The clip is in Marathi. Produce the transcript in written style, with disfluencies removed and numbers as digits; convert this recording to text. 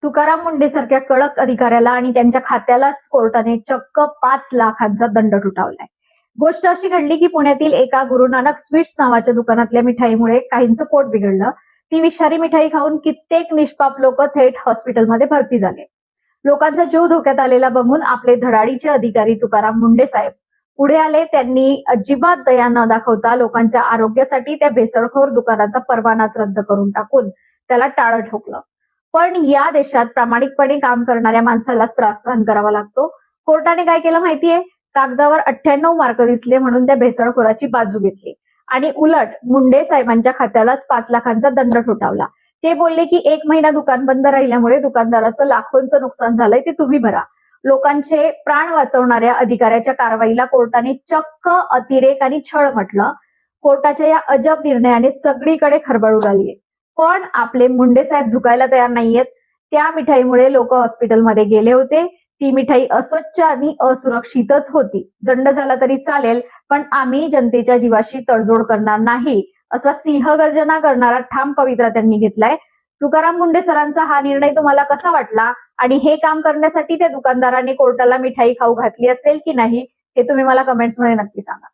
तुकाराम मुंढे सारख्या कडक अधिकाऱ्याला आणि त्यांच्या खात्यालाच कोर्टाने चक्क 5 लाखांचा दंड ठोठावलाय. गोष्ट अशी घडली की पुण्यातील एका गुरु नानक स्वीट्स नावाच्या दुकानातल्या मिठाईमुळे काहींचं पोट बिघडलं. ती विषारी मिठाई खाऊन कित्येक निष्पाप लोक थेट हॉस्पिटलमध्ये भरती झाले. लोकांचा जीव धोक्यात आलेला बघून आपले धडाडीचे अधिकारी तुकाराम मुंढे साहेब पुढे आले. त्यांनी अजिबात दया न दाखवता लोकांच्या आरोग्यासाठी त्या भेसळखोर दुकानाचा परवानाच रद्द करून टाकून त्याला टाळं ठोकलं. पण या देशात प्रामाणिकपणे काम करणाऱ्या माणसालाच त्रास सहन करावा लागतो. कोर्टाने काय केलं माहितीये? कागदावर 98 मार्क दिसले म्हणून त्या भेसळखोराची बाजू घेतली आणि उलट मुंडे साहेबांच्या खात्यालाच 5 लाखांचा दंड ठोठावला. ते बोलले की 1 महिना दुकान बंद राहिल्यामुळे दुकानदाराचं लाखोंचं नुकसान झालंय, ते तुम्ही भरा. लोकांचे प्राण वाचवणाऱ्या अधिकाऱ्याच्या कारवाईला कोर्टाने चक्क अतिरेक आणि छळ म्हटलं. कोर्टाच्या या अजब निर्णयाने सगळीकडे खळबळ उडालीये. पण आपले मुंडे साहेब झुकायला तयार नाहीयेत. त्या मिठाईमुळे लोक हॉस्पिटलमध्ये गेले होते. ती मिठाई अस्वच्छ आणि असुरक्षितच होती. दंड झाला तरी चालेल, पण आम्ही जनतेच्या जीवाशी तडजोड करणार नाही, असा सिंहगर्जना करणारा ठाम पवित्रा त्यांनी घेतलाय. तुकाराम मुंढे सरांचा हा निर्णय तुम्हाला कसा वाटला आणि हे काम करण्यासाठी त्या दुकानदाराने कोर्टाला मिठाई खाऊ घातली असेल की नाही, हे तुम्ही मला कमेंट्समध्ये नक्की सांगा.